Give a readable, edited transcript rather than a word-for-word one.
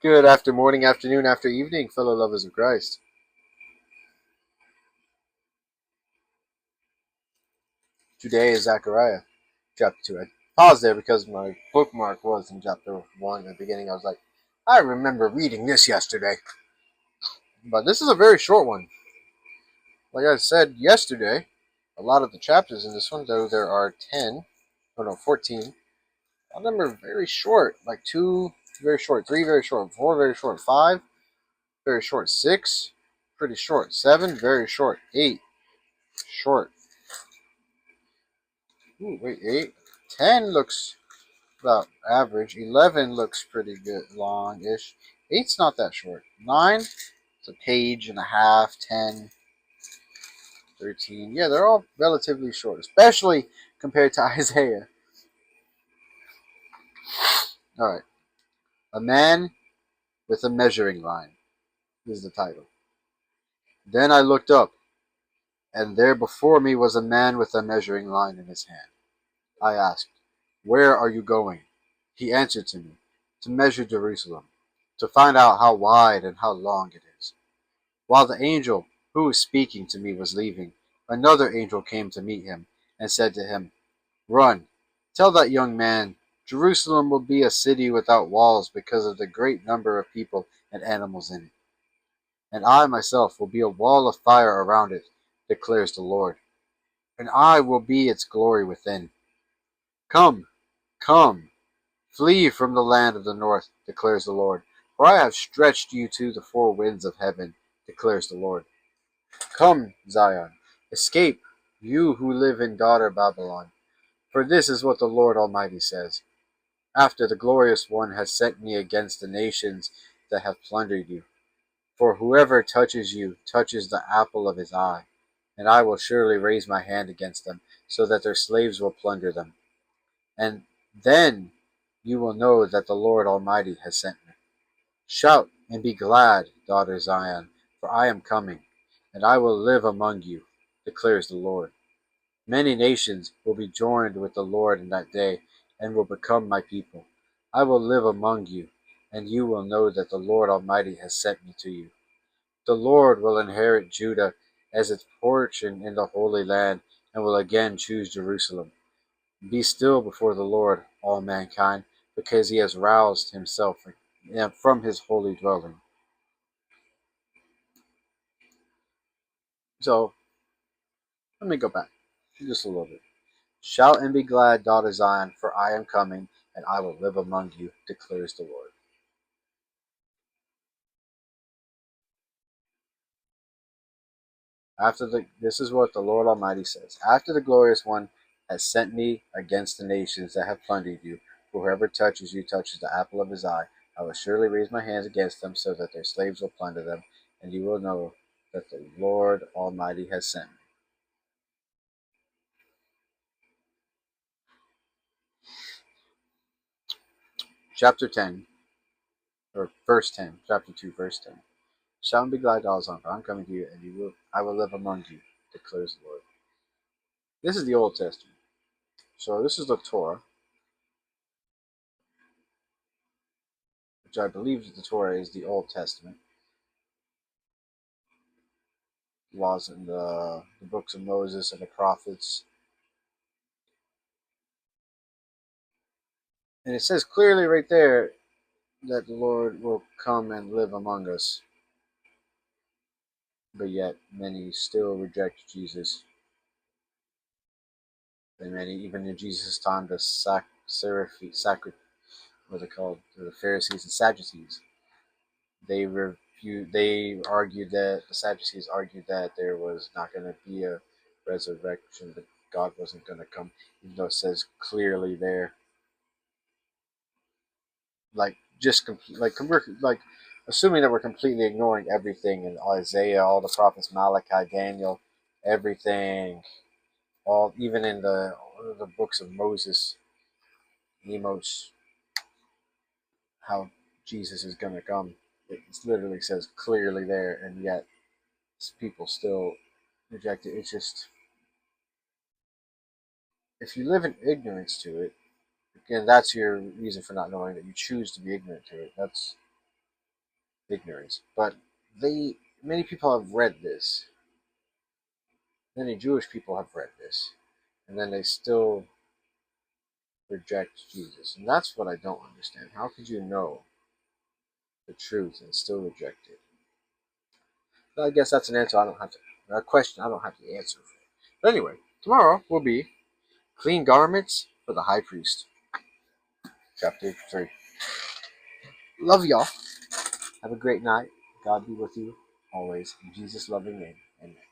Good after morning, afternoon, after evening, fellow lovers of Christ. Today is Zachariah, chapter 2. I paused there because my bookmark was in chapter 1 at the beginning. I was like, I remember reading this yesterday. But this is a very short one. Like I said yesterday, a lot of the chapters in this one, though there are 10, oh no, 14, all of them are very short. Like 2 very short, 3 very short, 4 very short, 5 very short, 6 pretty short, 7 very short, 8 short. Ooh, wait, 8. 10 looks about average. 11 looks pretty good, long-ish. 8's not that short. 9, it's a page and a half. 10, 13. Yeah, they're all relatively short, especially compared to Isaiah. All right. A Man with a Measuring Line is the title. Then I looked up, and there before me was a man with a measuring line in his hand. I asked, "Where are you going?" He answered to me, "To measure Jerusalem, to find out how wide and how long it is." While the angel who was speaking to me was leaving, another angel came to meet him and said to him, "Run, tell that young man, Jerusalem will be a city without walls because of the great number of people and animals in it. And I myself will be a wall of fire around it, declares the Lord, and I will be its glory within. Come, come, flee from the land of the north, declares the Lord, for I have stretched you to the four winds of heaven, declares the Lord. Come, Zion, escape, you who live in daughter Babylon. For this is what the Lord Almighty says: After the glorious one has sent me against the nations that have plundered you. For whoever touches you touches the apple of his eye, and I will surely raise my hand against them, so that their slaves will plunder them. And then you will know that the Lord Almighty has sent me. Shout and be glad, daughter Zion, for I am coming, and I will live among you, declares the Lord. Many nations will be joined with the Lord in that day, and will become my people. I will live among you, and you will know that the Lord Almighty has sent me to you. The Lord will inherit Judah as its portion in the Holy Land, and will again choose Jerusalem. Be still before the Lord, all mankind, because he has roused himself from his holy dwelling. So, let me go back just a little bit. Shout and be glad, daughter Zion, for I am coming, and I will live among you, declares the Lord. This is what the Lord Almighty says: After the glorious one has sent me against the nations that have plundered you, whoever touches you touches the apple of his eye. I will surely raise my hands against them, so that their slaves will plunder them, and you will know that the Lord Almighty has sent me. Chapter 10, or verse 10, chapter 2, verse 10. Shout and be glad, daughter Zion, for I am coming to you, and I will live among you, declares the Lord. This is the Old Testament. So this is the Torah, which I believe the Torah is the Old Testament. Laws in the books of Moses and the prophets. And it says clearly right there that the Lord will come and live among us. But yet many still reject Jesus. And many, even in Jesus' time, the what are they called? The Pharisees and Sadducees. They argued that the Sadducees argued that there was not going to be a resurrection, that God wasn't going to come, even though it says clearly there, like just like assuming that we're completely ignoring everything in Isaiah, all the prophets, Malachi, Daniel, everything, all even in the books of Moses, Amos, how Jesus is going to come. It literally says clearly there, and yet people still reject it. It's just, if you live in ignorance to it, again, that's your reason for not knowing, that you choose to be ignorant to it. ignorance. But many people have read this. Many Jewish people have read this, and then they still reject Jesus. And that's what I don't understand. How could you know the truth and still reject it? But I guess that's an answer I don't have to, a question I don't have to answer for. But anyway, tomorrow will be clean garments for the high priest. Chapter 3. Love y'all. Have a great night. God be with you always. In Jesus' loving name. Amen.